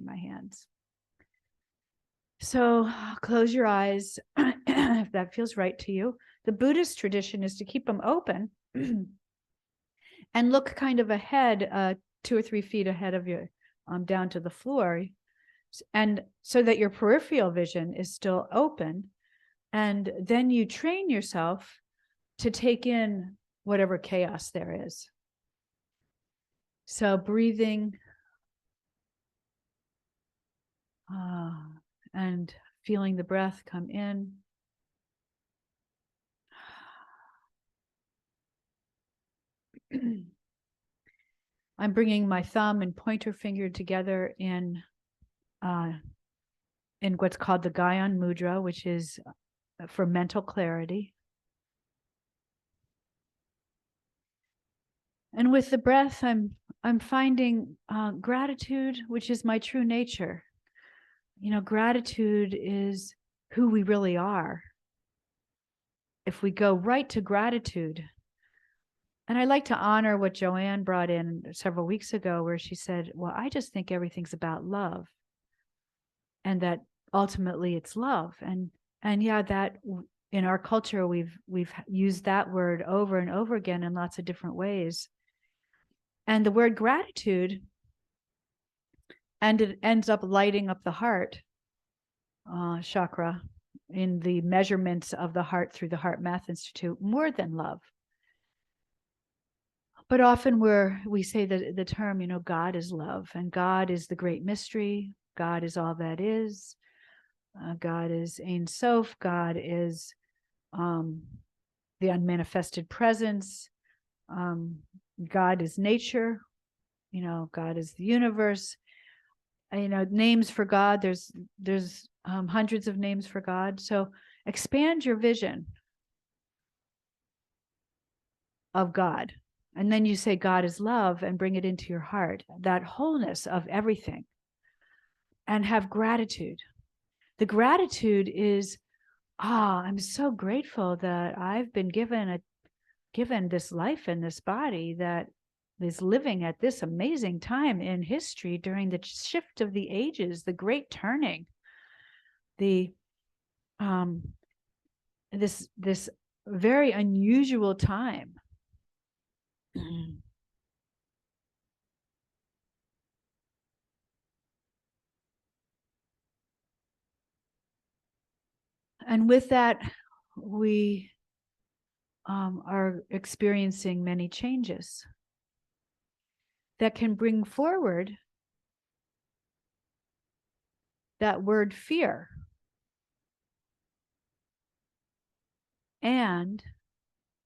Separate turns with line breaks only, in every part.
my hands. So close your eyes if that feels right to you. The Buddhist tradition is to keep them open and look kind of ahead, 2 or 3 feet ahead of you, down to the floor. And so that your peripheral vision is still open. And then you train yourself to take in whatever chaos there is. So breathing and feeling the breath come in. I'm bringing my thumb and pointer finger together in what's called the Gyan Mudra, which is for mental clarity. And with the breath, I'm finding gratitude, which is my true nature. You know, gratitude is who we really are. If we go right to gratitude, and I like to honor what Joanne brought in several weeks ago, where she said, well, I just think everything's about love. And that ultimately it's love. And yeah, that in our culture, we've used that word over and over again in lots of different ways. And the word gratitude, and it ends up lighting up the heart chakra in the measurements of the heart through the Heart Math Institute, more than love. But often we say the term, you know, God is love, and God is the great mystery. God is all that is. God is Ein Sof. God is the unmanifested presence. God is nature. You know, God is the universe. You know, names for God. There's hundreds of names for God. So expand your vision of God. And then you say God is love and bring it into your heart, that wholeness of everything, and have gratitude. The gratitude is, I'm so grateful that I've been given this life in this body that is living at this amazing time in history during the shift of the ages, the great turning, this very unusual time. And with that, we are experiencing many changes that can bring forward that word fear. And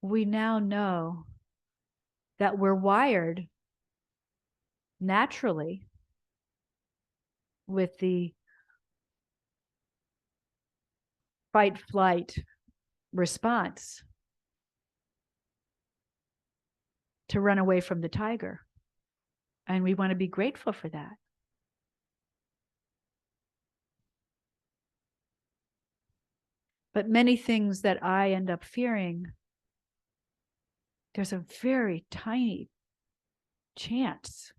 we now know that we're wired naturally with the fight flight response to run away from the tiger. And we want to be grateful for that. But many things that I end up fearing, there's a very tiny chance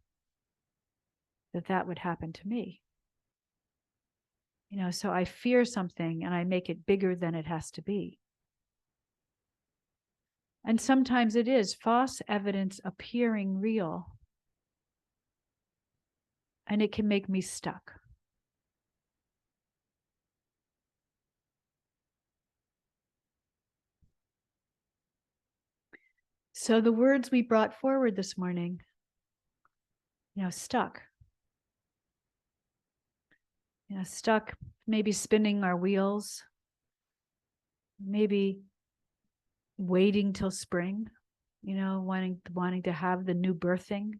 that that would happen to me. You know, so I fear something and I make it bigger than it has to be. And sometimes it is false evidence appearing real. And it can make me stuck. So the words we brought forward this morning, you know, stuck. You know, stuck, maybe spinning our wheels, maybe waiting till spring, you know, wanting to have the new birthing.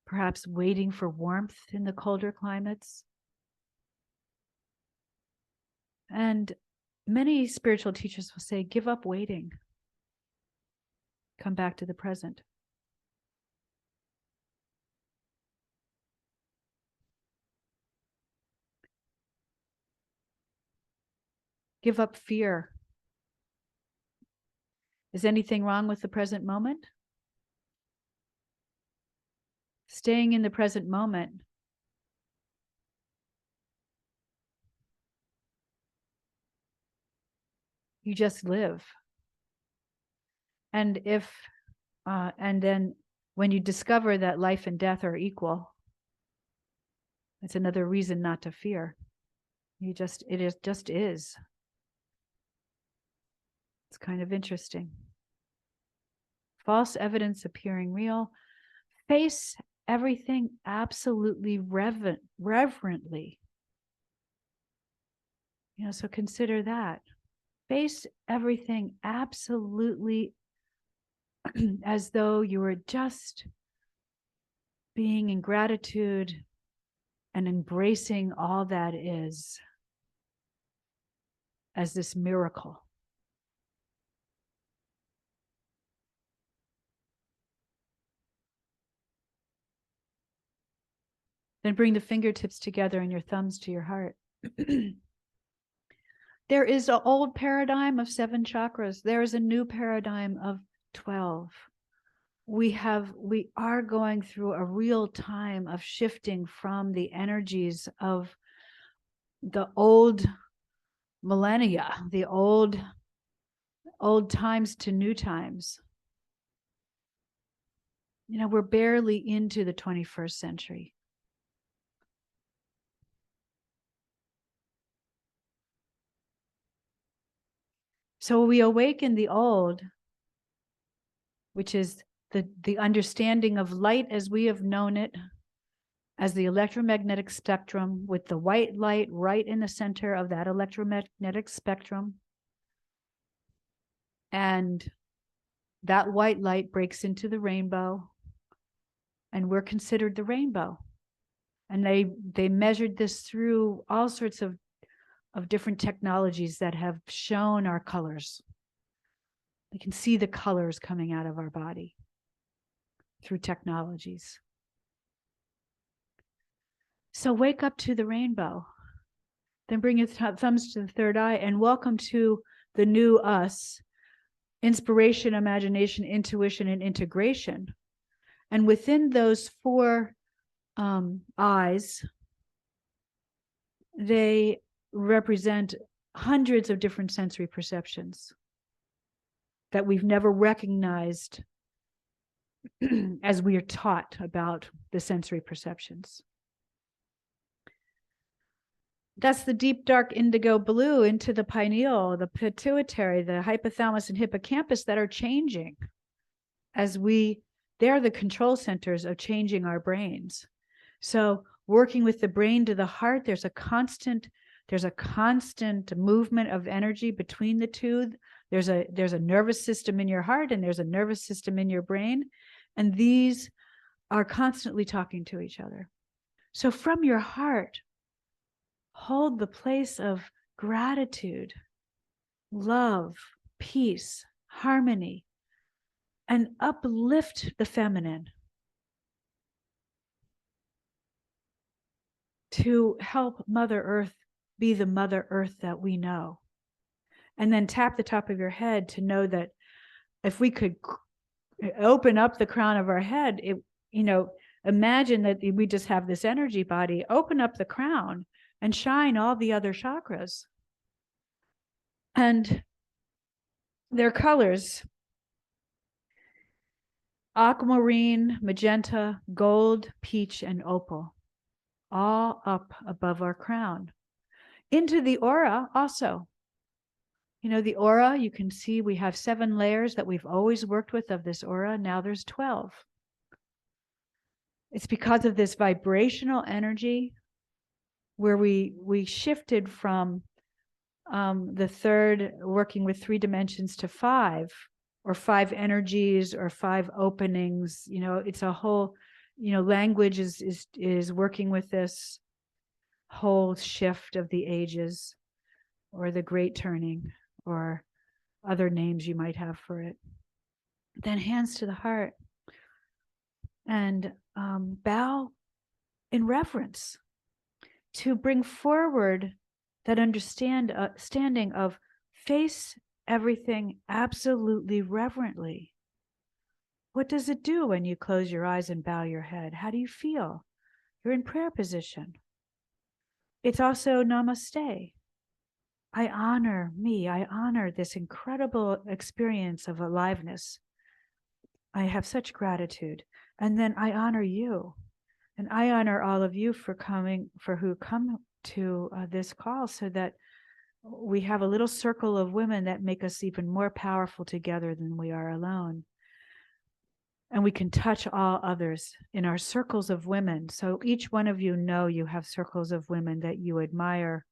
Perhaps waiting for warmth in the colder climates. And many spiritual teachers will say, give up waiting. Come back to the present. Give up fear. Is anything wrong with the present moment? staying in the present moment. You just live. And and then when you discover that life and death are equal, it's another reason not to fear. It just is. It's kind of interesting. False evidence appearing real. Face everything absolutely reverently. So consider that. Face everything absolutely as though you were just being in gratitude and embracing all that is as this miracle. Then bring the fingertips together and your thumbs to your heart. There is an old paradigm of 7 chakras. There is a new paradigm of 12. We are going through a real time of shifting from the energies of the old millennia, the old times to new times. We're barely into the 21st century. So we awaken the old, which is the understanding of light as we have known it, as the electromagnetic spectrum, with the white light right in the center of that electromagnetic spectrum. And that white light breaks into the rainbow, and we're considered the rainbow. And they measured this through all sorts of different technologies that have shown our colors. We can see the colors coming out of our body through technologies. So wake up to the rainbow. Then bring your thumbs to the third eye and welcome to the new us. Inspiration, imagination, intuition, and integration. And within those 4 eyes, they represent hundreds of different sensory perceptions that we've never recognized as we are taught about the sensory perceptions. That's the deep, dark indigo blue into the pineal, the pituitary, the hypothalamus and hippocampus that are changing as they're the control centers of changing our brains. So working with the brain to the heart, there's a constant movement of energy between the two. There's a nervous system in your heart and there's a nervous system in your brain. And these are constantly talking to each other. So from your heart, hold the place of gratitude, love, peace, harmony, and uplift the feminine to help Mother Earth be the Mother Earth that we know. And then tap the top of your head to know that if we could open up the crown of our head, imagine that we just have this energy body, open up the crown and shine all the other chakras. And their colors: aquamarine, magenta, gold, peach, and opal, all up above our crown. Into the aura also. The aura, you can see we have 7 layers that we've always worked with of this aura. Now there's 12. It's because of this vibrational energy where we shifted from the third, working with 3 dimensions, to 5, or 5 energies, or 5 openings. It's a whole, language is working with this whole shift of the ages, or the great turning, or other names you might have for it. Then hands to the heart and bow in reverence to bring forward that understanding of face everything absolutely reverently. What does it do when you close your eyes and bow your head? How do you feel? You're in prayer position. It's also namaste. I honor me. I honor this incredible experience of aliveness. I have such gratitude. And then I honor you. And I honor all of you for coming, for who come to this call, so that we have a little circle of women that make us even more powerful together than we are alone. And we can touch all others in our circles of women. So each one of you know you have circles of women that you admire,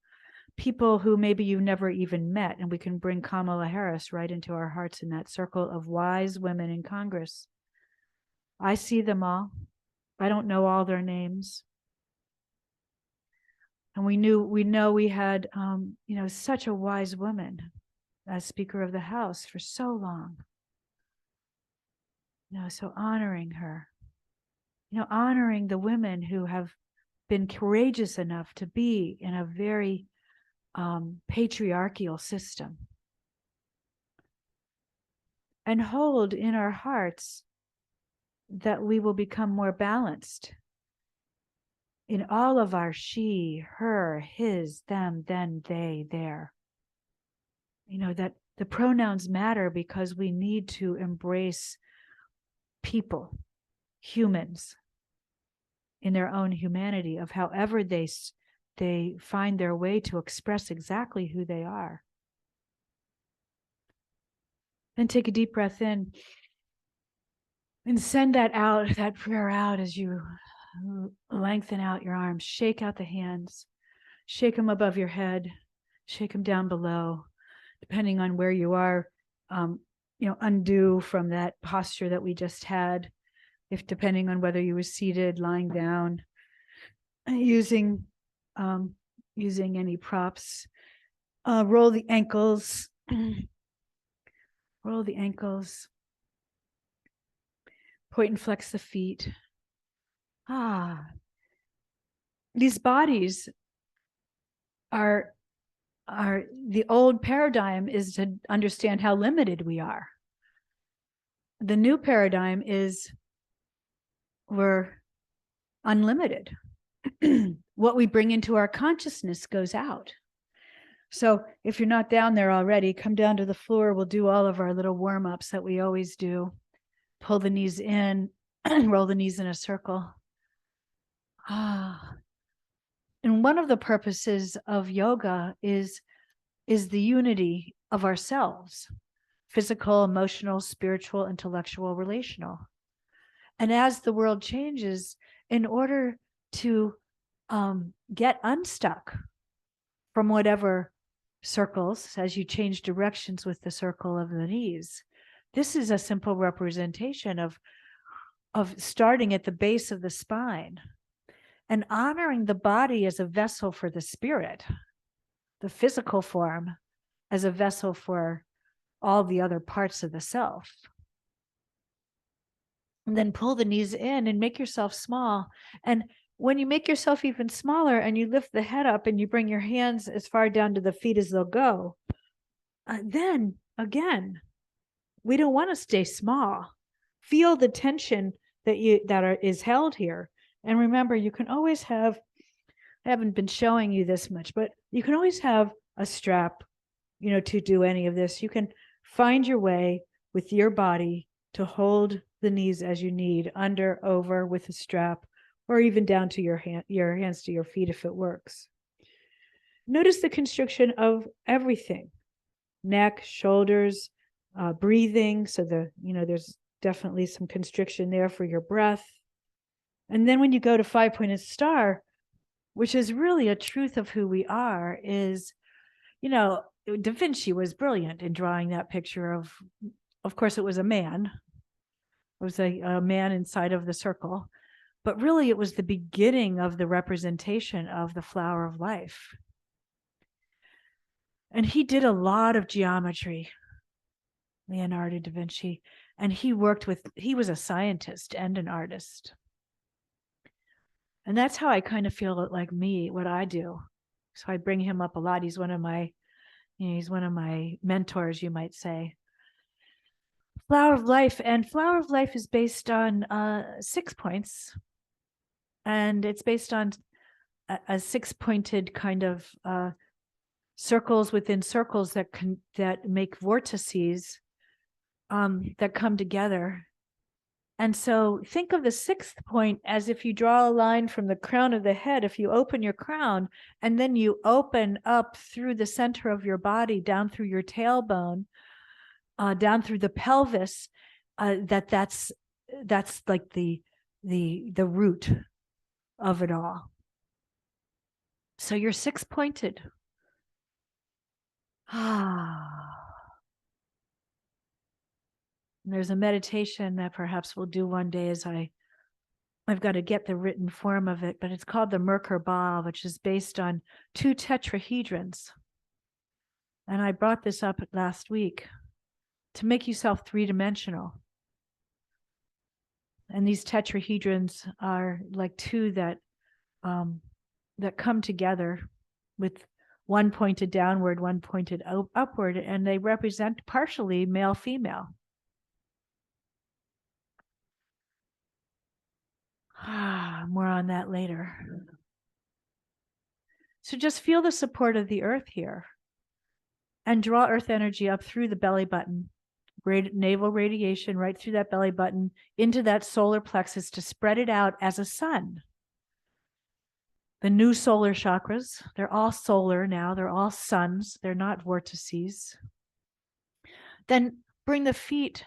people who maybe you never even met, and we can bring Kamala Harris right into our hearts in that circle of wise women in Congress. I see them all. I don't know all their names. And we know we had, such a wise woman as Speaker of the House for so long. So honoring her, honoring the women who have been courageous enough to be in a very patriarchal system, and hold in our hearts that we will become more balanced in all of our she, her, his, them, then, they, their. That the pronouns matter because we need to embrace people, humans, in their own humanity, of however they find their way to express exactly who they are. Then take a deep breath in and send that prayer out as you lengthen out your arms. Shake out the hands, shake them above your head, shake them down below, depending on where you are. Undo from that posture that we just had, if depending on whether you were seated, lying down, using any props. Roll the ankles. Roll the ankles. Point and flex the feet. These bodies are the old paradigm is to understand how limited we are. The new paradigm is we're unlimited. What we bring into our consciousness goes out. So if you're not down there already, come down to the floor. We'll do all of our little warm-ups that we always do. Pull the knees in, roll the knees in a circle. And one of the purposes of yoga is the unity of ourselves: physical, emotional, spiritual, intellectual, relational. And as the world changes, in order to get unstuck from whatever circles, as you change directions with the circle of the knees, this is a simple representation of starting at the base of the spine and honoring the body as a vessel for the spirit, the physical form as a vessel for all the other parts of the self. And then pull the knees in and make yourself small. And when you make yourself even smaller and you lift the head up and you bring your hands as far down to the feet as they'll go, then again, we don't want to stay small. Feel the tension is held here. And remember, you can always have, I haven't been showing you this much, but you can always have a strap, to do any of this. You can find your way with your body to hold the knees as you need, under, over, with a strap, or even down to your hands to your feet if it works. Notice the constriction of everything: neck, shoulders, breathing. So there's definitely some constriction there for your breath. And then when you go to five-pointed star, which is really a truth of who we are, is, Da Vinci was brilliant in drawing that picture of course, it was a man. It was a man inside of the circle. But really, it was the beginning of the representation of the flower of life. And he did a lot of geometry, Leonardo da Vinci, and he was a scientist and an artist. And that's how I kind of feel like what I do. So I bring him up a lot. He's one of my mentors, you might say. Flower of Life. And Flower of Life is based on 6 points. And it's based on a 6-pointed kind of circles within circles that make vortices that come together. And so think of the 6th point as if you draw a line from the crown of the head. If you open your crown and then you open up through the center of your body, down through your tailbone, down through the pelvis, that's like the root of it all. So you're 6-pointed. There's a meditation that perhaps we'll do one day as I've got to get the written form of it, but it's called the Merkaba, which is based on 2 tetrahedrons. And I brought this up last week to make yourself 3-dimensional. And these tetrahedrons are like 2 that come together with one pointed downward, one pointed upward, and they represent partially male, female. More on that later. So just feel the support of the earth here and draw earth energy up through the belly button, navel radiation right through that belly button into that solar plexus to spread it out as a sun. The new solar chakras, they're all solar now. They're all suns. They're not vortices. Then bring the feet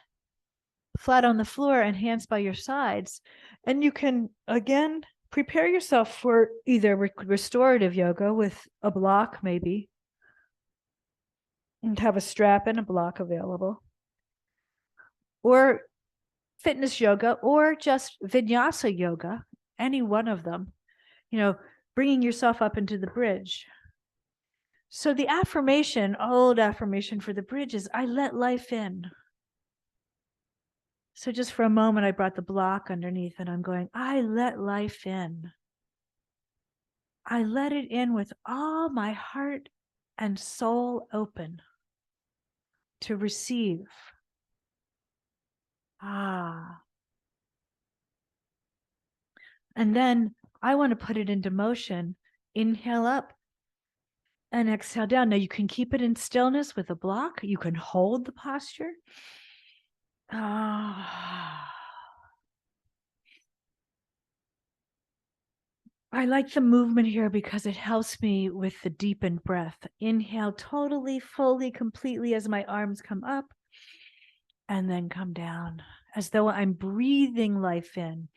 flat on the floor and hands by your sides. And you can, again, prepare yourself for either restorative yoga with a block maybe, and have a strap and a block available, or fitness yoga, or just vinyasa yoga, any one of them, bringing yourself up into the bridge. So the affirmation, old affirmation for the bridge is, I let life in. So just for a moment, I brought the block underneath and I'm going, I let life in. I let it in with all my heart and soul open to receive. And then I want to put it into motion. Inhale up and exhale down. Now you can keep it in stillness with a block. You can hold the posture. I like the movement here because it helps me with the deepened breath. Inhale totally, fully, completely as my arms come up and then come down as though I'm breathing life in.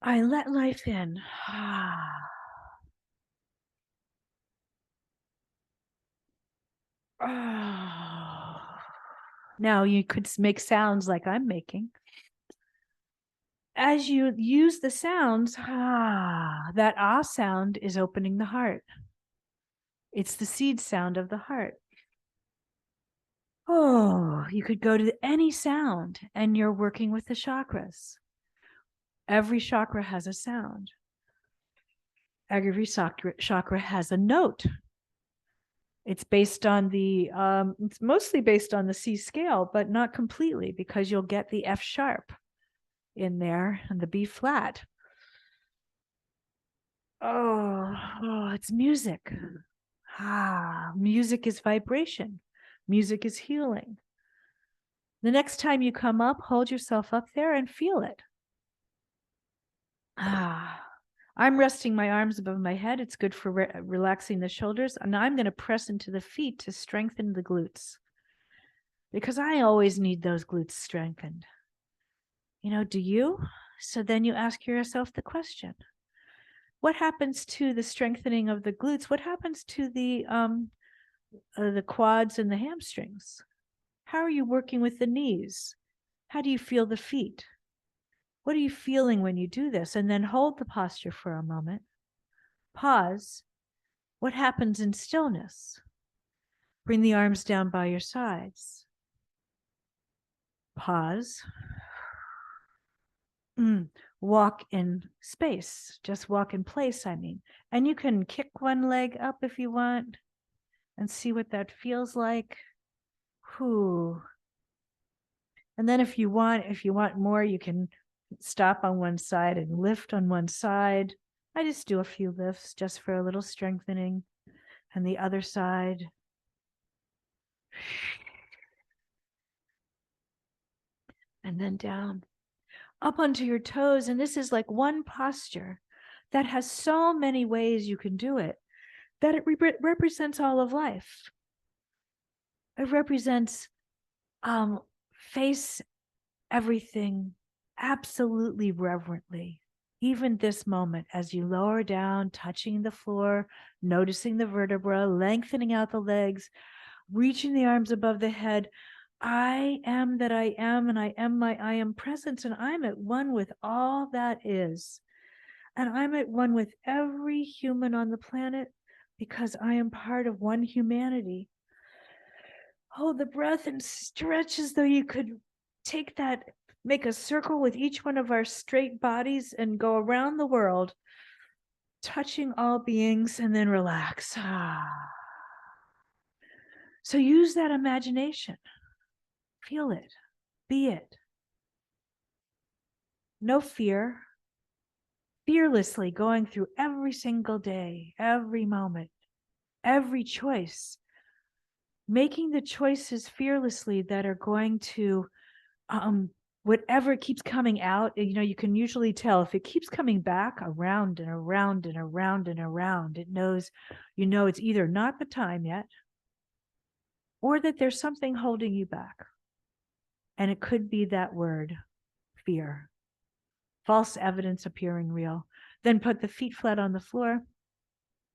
I let life in. Now you could make sounds like I'm making. As you use the sounds, that ah sound is opening the heart. It's the seed sound of the heart. You could go to any sound and you're working with the chakras. Every chakra has a sound. Every chakra has a note. It's based on it's mostly based on the C scale, but not completely, because you'll get the F sharp in there and the B flat. It's music. Music is vibration. Music is healing. The next time you come up, hold yourself up there and feel it. I'm resting my arms above my head. It's good for relaxing the shoulders. And I'm going to press into the feet to strengthen the glutes, because I always need those glutes strengthened. Do you? So then you ask yourself the question, what happens to the strengthening of the glutes? What happens to the quads and the hamstrings? How are you working with the knees? How do you feel the feet? What are you feeling when you do this? And then hold the posture for a moment. Pause. What happens in stillness? Bring the arms down by your sides. Pause. Walk in space. Just walk in place, I mean. And you can kick one leg up if you want and see what that feels like. And then if you want more, you can stop on one side and lift on one side. I just do a few lifts just for a little strengthening. And the other side. And then down, up onto your toes. And this is like one posture that has so many ways you can do it, that it represents all of life. It represents face everything absolutely reverently. Even this moment, as you lower down, touching the floor, noticing the vertebra, lengthening out the legs, reaching the arms above the head. I am that I am, and I am my I am presence, and I'm at one with all that is. And I'm at one with every human on the planet because I am part of one humanity. Hold the breath and stretch as though you could take that, make a circle with each one of our straight bodies and go around the world, touching all beings, and then relax. So use that imagination. Feel it. Be it. No fear. Fearlessly going through every single day, every moment, every choice. Making the choices fearlessly that are going to, whatever keeps coming out, you can usually tell if it keeps coming back around and around and around and around, it knows, it's either not the time yet or that there's something holding you back. And it could be that word, fear. False evidence appearing real. Then put the feet flat on the floor.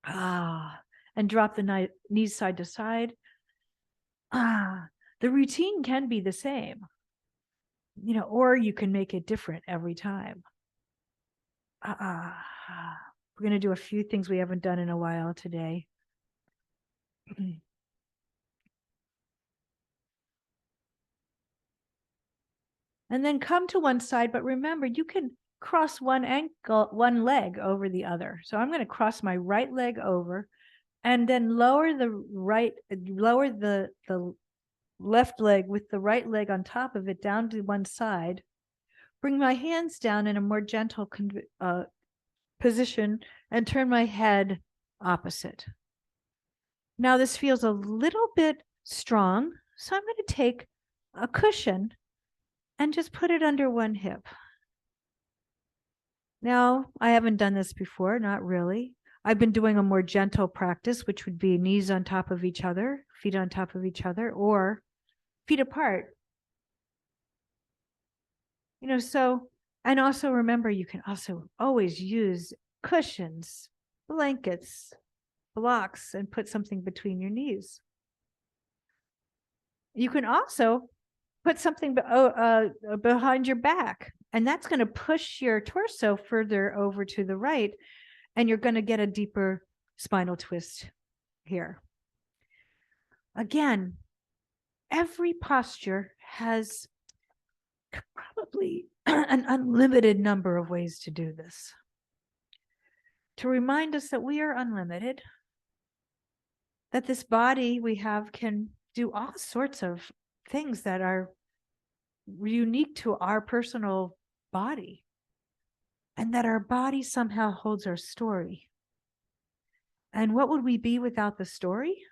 And drop the knees side to side. The routine can be the same, or you can make it different every time. We're going to do a few things we haven't done in a while today. And then come to one side, but remember, you can cross one leg over the other. So I'm going to cross my right leg over and then lower the left leg with the right leg on top of it down to one side. Bring my hands down in a more gentle position and turn my head opposite. Now this feels a little bit strong, so I'm going to take a cushion and just put it under one hip. Now, I haven't done this before, not really. I've been doing a more gentle practice, which would be knees on top of each other, feet on top of each other, or feet apart. And also remember, you can also always use cushions, blankets, blocks, and put something between your knees. You can also put something behind your back, and that's going to push your torso further over to the right, and you're going to get a deeper spinal twist here. Again, every posture has probably an unlimited number of ways to do this. To remind us that we are unlimited, that this body we have can do all sorts of things that are unique to our personal body, and that our body somehow holds our story. And what would we be without the story?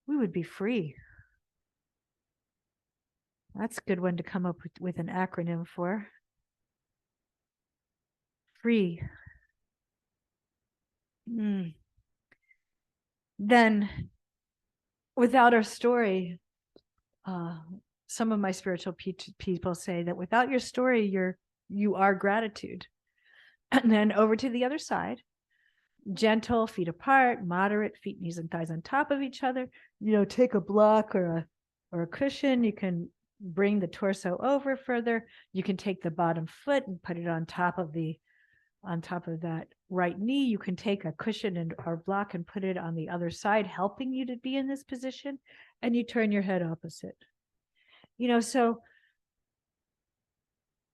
We would be free. That's a good one to come up with an acronym for. Free. Then, without our story, some of my spiritual people say that without your story, you are gratitude. And then over to the other side, gentle, feet apart, moderate, feet, knees, and thighs on top of each other. Take a block or a cushion. You can bring the torso over further. You can take the bottom foot and put it on top of that right knee. You can take a cushion or block and put it on the other side, helping you to be in this position. And you turn your head opposite. So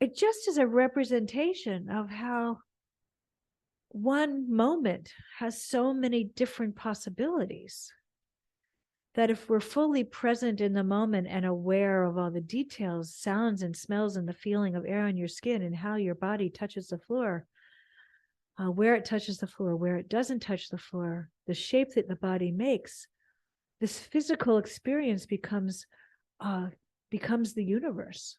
it just is a representation of how one moment has so many different possibilities. that if we're fully present in the moment and aware of all the details, sounds and smells and the feeling of air on your skin and how your body touches the floor, where it touches the floor, where it doesn't touch the floor, the shape that the body makes, this physical experience becomes the universe.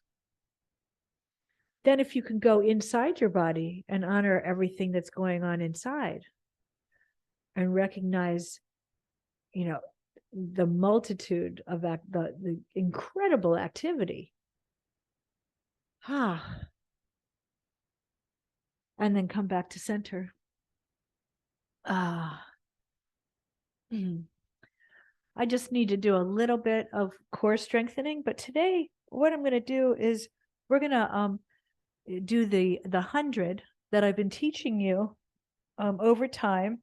Then if you can go inside your body and honor everything that's going on inside and recognize, the multitude of the incredible activity. And then come back to center. I just need to do a little bit of core strengthening, but today what I'm going to do is we're going to do the 100 that I've been teaching you over time.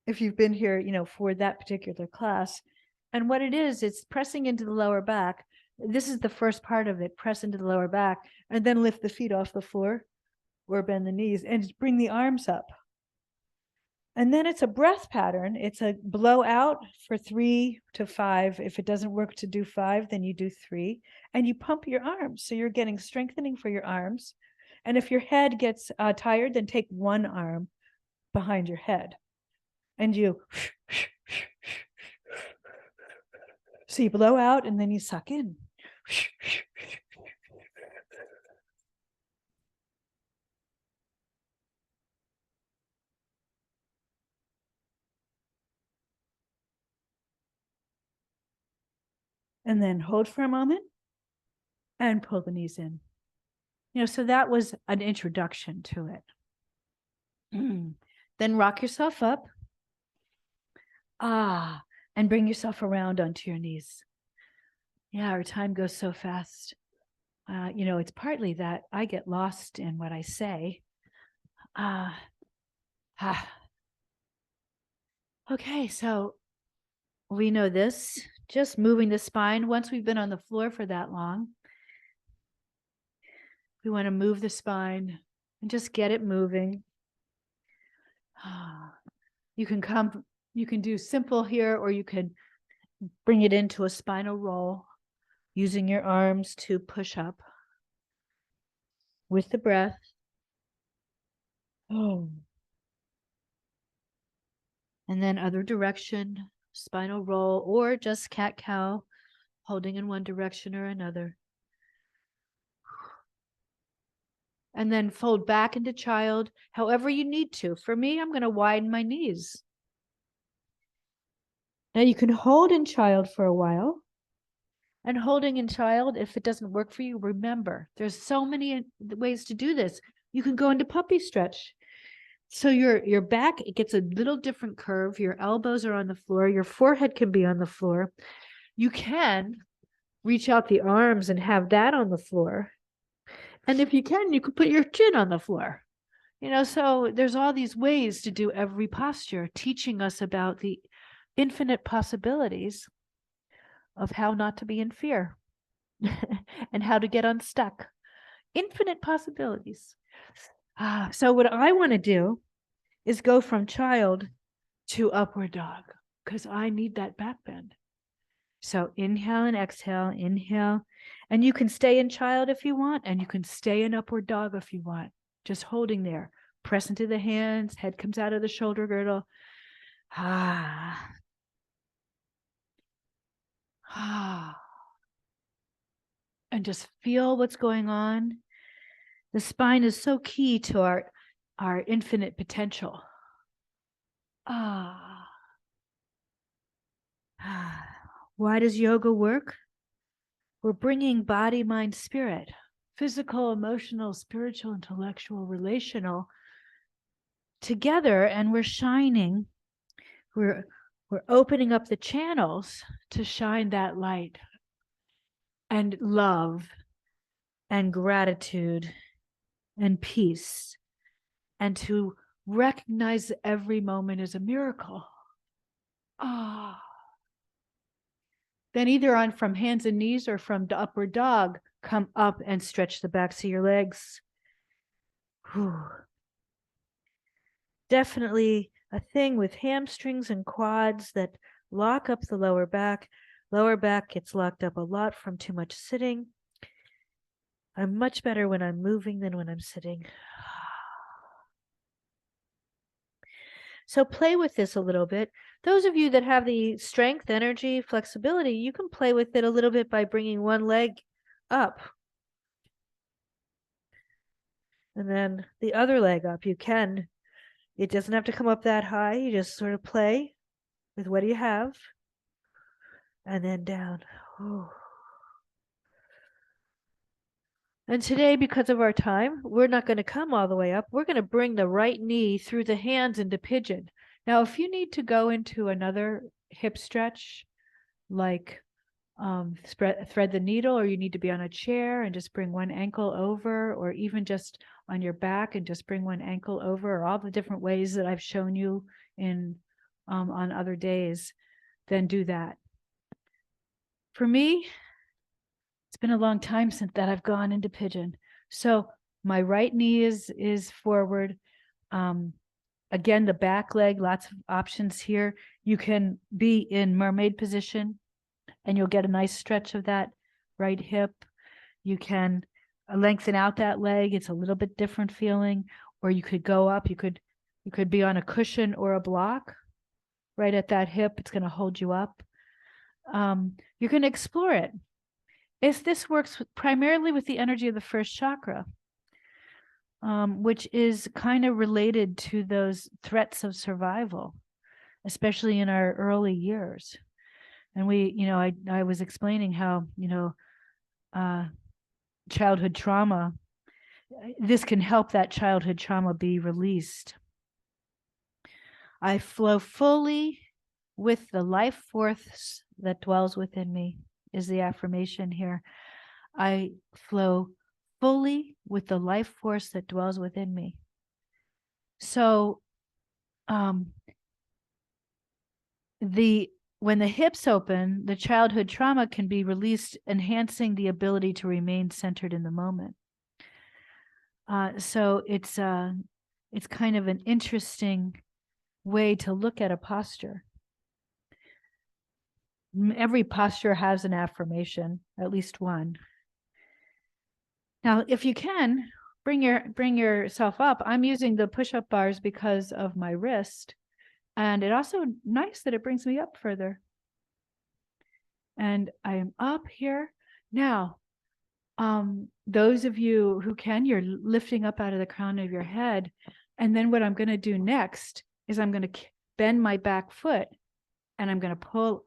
If you've been here, for that particular class. And what it is, it's pressing into the lower back. This is the first part of it, press into the lower back, and then lift the feet off the floor or bend the knees and bring the arms up. And then it's a breath pattern. It's a blow out for 3 to 5. If it doesn't work to do 5, then you do 3. And you pump your arms. So you're getting strengthening for your arms. And if your head gets tired, then take one arm behind your head. And you, so you blow out and then you suck in. And then hold for a moment and pull the knees in. So that was an introduction to it. Then rock yourself up. And bring yourself around onto your knees. Yeah, our time goes so fast. It's partly that I get lost in what I say. Okay, so we know this, just moving the spine. Once we've been on the floor for that long, we want to move the spine and just get it moving. You can do simple here, or you can bring it into a spinal roll using your arms to push up with the breath. And then other direction, spinal roll, or just cat-cow, holding in one direction or another. And then fold back into child, however you need to. For me, I'm going to widen my knees. Now you can hold in child for a while. And holding in child, if it doesn't work for you, remember, there's so many ways to do this. You can go into puppy stretch. So your back, it gets a little different curve. Your elbows are on the floor. Your forehead can be on the floor. You can reach out the arms and have that on the floor. And if you can put your chin on the floor. So there's all these ways to do every posture, teaching us about the infinite possibilities of how not to be in fear and how to get unstuck. Infinite possibilities. So what I want to do is go from child to upward dog, because I need that back bend. So inhale and exhale, inhale. And you can stay in child if you want, and you can stay in upward dog if you want. Just holding there. Press into the hands, head comes out of the shoulder girdle. And just feel what's going on. The spine is so key to our infinite potential. Why does yoga work? We're bringing body, mind, spirit, physical, emotional, spiritual, intellectual, relational together, and we're shining. We're opening up the channels to shine that light and love and gratitude and peace, and to recognize every moment as a miracle. Then either from hands and knees or from the upward dog, come up and stretch the backs of your legs. Definitely a thing with hamstrings and quads that lock up the lower back. Lower back gets locked up a lot from too much sitting. I'm much better when I'm moving than when I'm sitting. So play with this a little bit. Those of you that have the strength, energy, flexibility, you can play with it a little bit by bringing one leg up and then the other leg up. You can. It doesn't have to come up that high. You just sort of play with what you have and then down. Oh. And today, because of our time, we're not going to come all the way up. We're going to bring the right knee through the hands into pigeon. Now, if you need to go into another hip stretch, like thread the needle, or you need to be on a chair and just bring one ankle over, or even just on your back and just bring one ankle over, or all the different ways that I've shown you in on other days, then do that. For me, it's been a long time since that I've gone into pigeon. So my right knee is forward. Again, the back leg, lots of options here. You can be in mermaid position and you'll get a nice stretch of that right hip. You can lengthen out that leg. It's a little bit different feeling. Or you could go up. You could be on a cushion or a block right at that hip. It's going to hold you up. You can explore it. This works primarily with the energy of the first chakra, which is kind of related to those threats of survival, especially in our early years. And I was explaining how, childhood trauma, this can help that childhood trauma be released. I flow fully with the life force that dwells within me, is the affirmation here. I flow fully with the life force that dwells within me. So when the hips open, the childhood trauma can be released, enhancing the ability to remain centered in the moment. So it's kind of an interesting way to look at a posture. Every posture has an affirmation, at least one. Now, if you can, bring yourself up. I'm using the push-up bars because of my wrist. And it also nice that it brings me up further. And I am up here. Now, those of you who can, you're lifting up out of the crown of your head. And then what I'm going to do next is I'm going to bend my back foot and I'm going to pull.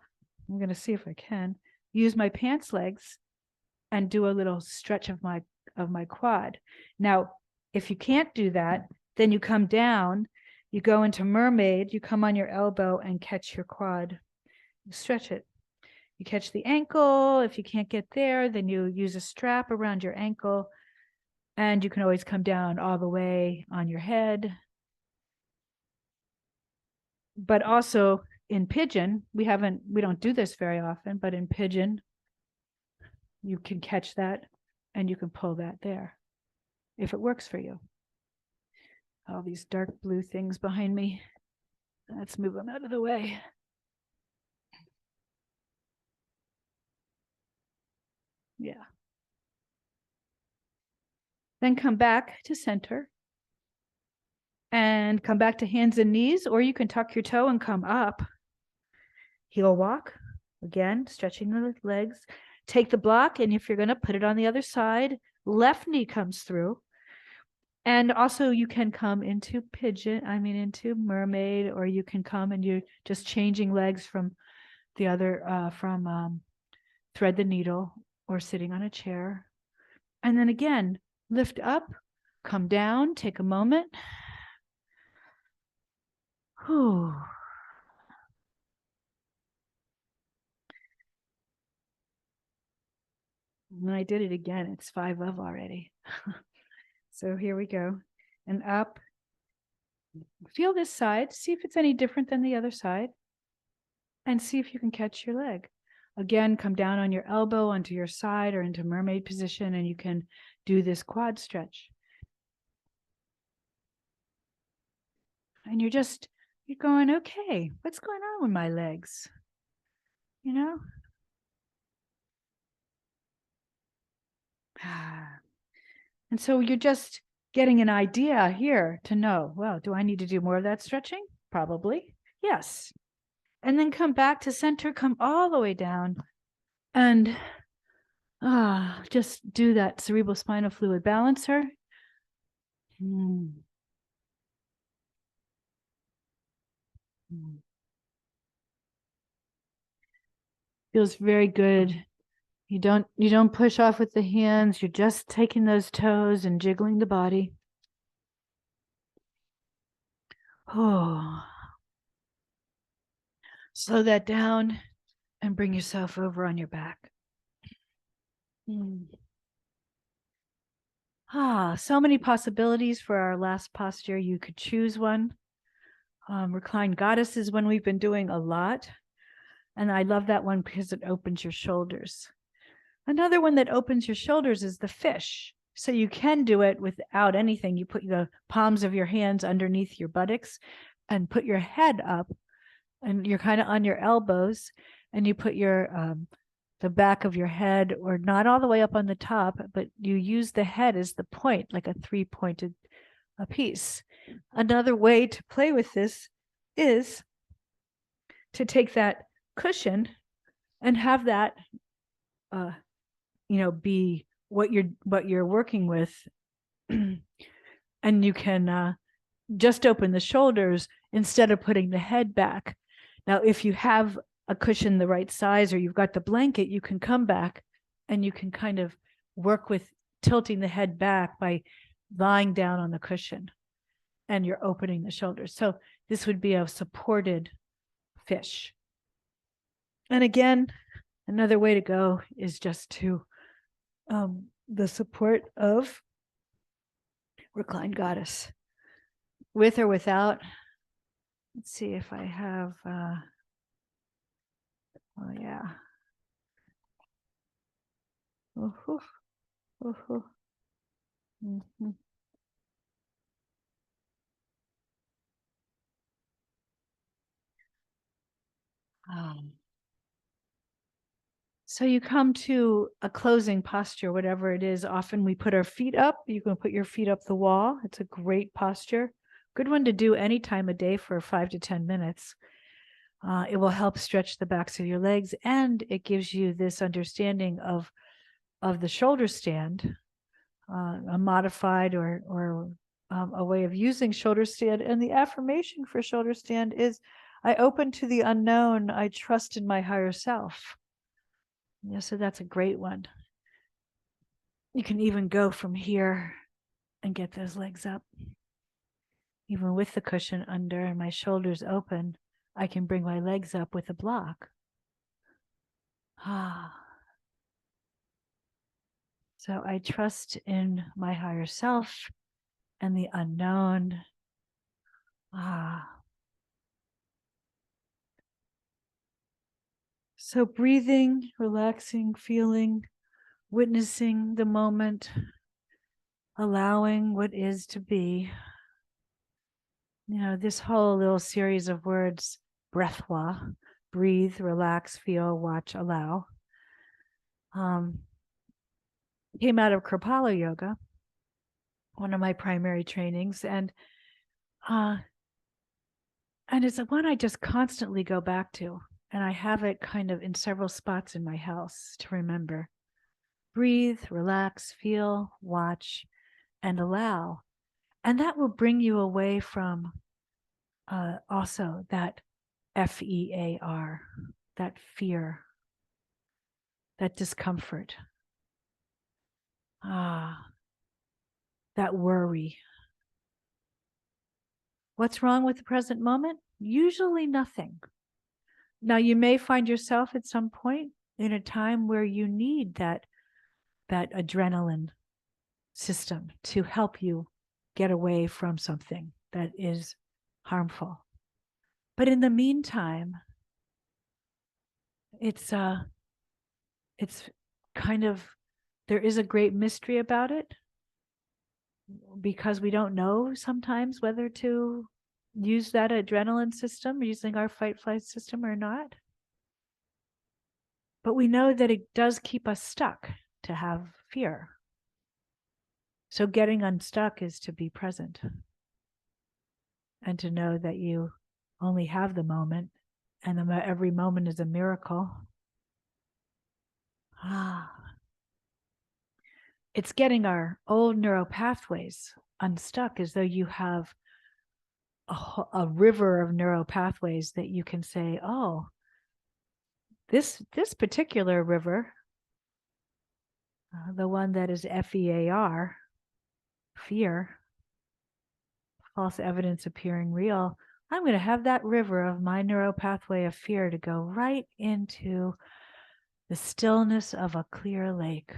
I'm going to see if I can use my pants legs and do a little stretch of my quad. Now, if you can't do that, then you come down, you go into mermaid, you come on your elbow and catch your quad. You stretch it. You catch the ankle. If you can't get there, then you use a strap around your ankle, and you can always come down all the way on your head. But also in pigeon, we don't do this very often, but in pigeon, you can catch that and you can pull that there if it works for you. All these dark blue things behind me. Let's move them out of the way. Yeah. Then come back to center and come back to hands and knees, or you can tuck your toe and come up. Heel walk. Again, stretching the legs. Take the block, and if you're going to put it on the other side, left knee comes through. And also you can come into into mermaid, or you can come and you're just changing legs from the other, thread the needle or sitting on a chair. And then again, lift up, come down, take a moment. Whew. When I did it again, it's 5 of already. So here we go. And up. Feel this side. See if it's any different than the other side. And see if you can catch your leg. Again, come down on your elbow onto your side or into mermaid position, and you can do this quad stretch. And you're going, okay, what's going on with my legs? you know? And so you're just getting an idea here to know, well, do I need to do more of that stretching? Probably. Yes. And then come back to center, come all the way down, and just do that cerebral spinal fluid balancer. Mm. Mm. Feels very good. You don't push off with the hands. You're just taking those toes and jiggling the body. Oh. Slow that down and bring yourself over on your back. Mm. So many possibilities for our last posture. You could choose one. Reclined goddess is one we've been doing a lot. And I love that one because it opens your shoulders. Another one that opens your shoulders is the fish. So you can do it without anything. You put the palms of your hands underneath your buttocks and put your head up, and you're kind of on your elbows, and you put your the back of your head, or not all the way up on the top, but you use the head as the point, like a three-pointed piece. Another way to play with this is to take that cushion and have that be what you're working with. And you can just open the shoulders instead of putting the head back. Now, if you have a cushion the right size, or you've got the blanket, you can come back and you can kind of work with tilting the head back by lying down on the cushion, and you're opening the shoulders. So this would be a supported fish. And again, another way to go is just to the support of reclined goddess, with or without. Let's see if I have, oh yeah. Uh-huh. Uh-huh. Mm-hmm. So you come to a closing posture, whatever it is. Often we put our feet up. You can put your feet up the wall. It's a great posture. Good one to do any time of day for 5 to 10 minutes. It will help stretch the backs of your legs, and it gives you this understanding of the shoulder stand, a modified or a way of using shoulder stand. And the affirmation for shoulder stand is, I open to the unknown. I trust in my higher self. Yeah, so that's a great one. You can even go from here and get those legs up. Even with the cushion under and my shoulders open, I can bring my legs up with a block. So I trust in my higher self and the unknown. So breathing, relaxing, feeling, witnessing the moment, allowing what is to be. This whole little series of words, breathwa, breathe, relax, feel, watch, allow, came out of Kripalu Yoga, one of my primary trainings. And it's one I just constantly go back to. And I have it kind of in several spots in my house to remember. Breathe, relax, feel, watch, and allow. And that will bring you away from also that FEAR, that fear, that discomfort, that worry. What's wrong with the present moment? Usually nothing. Now, you may find yourself at some point in a time where you need that adrenaline system to help you get away from something that is harmful. But in the meantime, it's kind of, there is a great mystery about it, because we don't know sometimes whether to use that adrenaline system, using our fight flight system or not. But we know that it does keep us stuck to have fear. So getting unstuck is to be present and to know that you only have the moment, and every moment is a miracle. It's getting our old neural pathways unstuck, as though you have a river of neural pathways that you can say, oh, this particular river, the one that is FEAR, fear, false evidence appearing real, I'm going to have that river of my neural pathway of fear to go right into the stillness of a clear lake.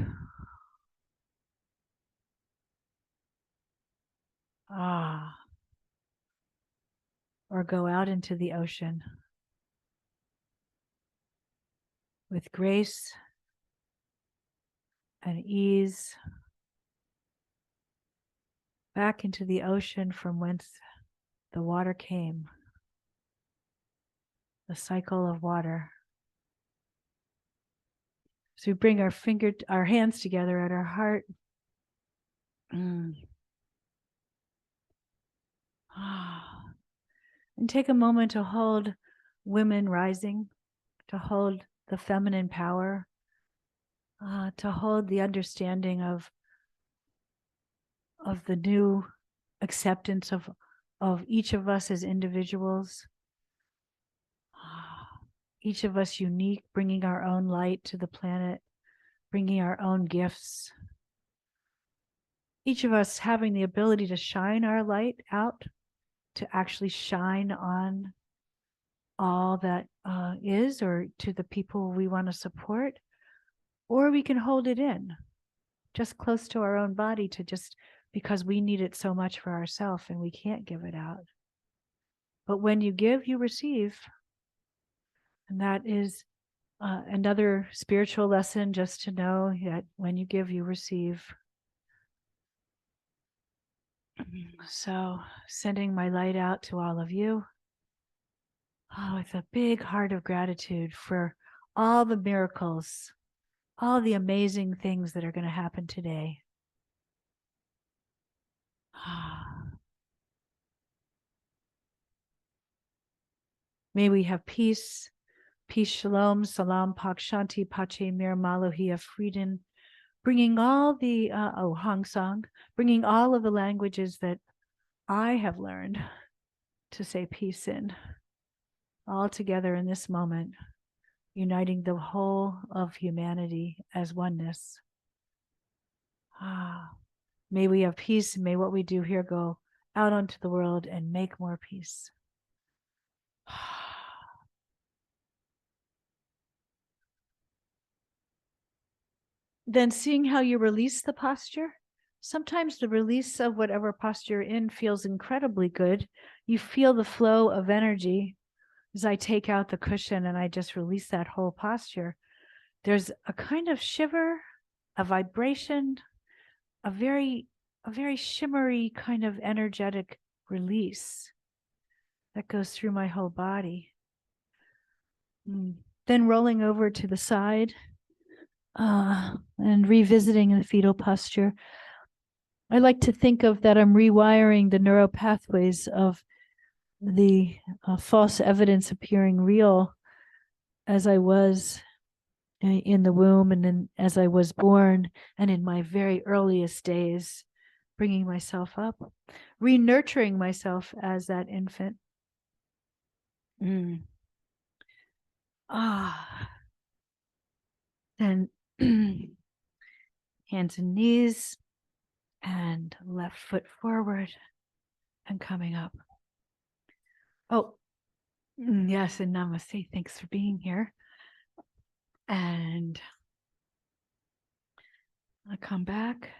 Or go out into the ocean with grace and ease, back into the ocean from whence the water came, the cycle of water. So we bring our hands together at our heart. And take a moment to hold women rising, to hold the feminine power, to hold the understanding of the new acceptance of each of us as individuals, each of us unique, bringing our own light to the planet, bringing our own gifts, each of us having the ability to shine our light out, to actually shine on all that is, or to the people we want to support, or we can hold it in, just close to our own body, to just because we need it so much for ourselves and we can't give it out. But when you give, you receive. And that is another spiritual lesson, just to know that when you give, you receive. So sending my light out to all of you, with a big heart of gratitude for all the miracles, all the amazing things that are going to happen today. May we have peace, shalom, salam, pak, shanti, pache, mir, malohia, freedom, bringing all the, Hong Song, bringing all of the languages that I have learned to say peace in, all together in this moment, uniting the whole of humanity as oneness. May we have peace, and may what we do here go out onto the world and make more peace. Then seeing how you release the posture, sometimes the release of whatever posture you're in feels incredibly good. You feel the flow of energy as I take out the cushion and I just release that whole posture. There's a kind of shiver, a vibration, a very shimmery kind of energetic release that goes through my whole body. Then rolling over to the side, and revisiting the fetal posture. I like to think of that I'm rewiring the neural pathways of the false evidence appearing real as I was in the womb, and then as I was born, and in my very earliest days, bringing myself up, re-nurturing myself as that infant. And hands and knees, and left foot forward and coming up. Oh, yes, and namaste. Thanks for being here. And I'll come back.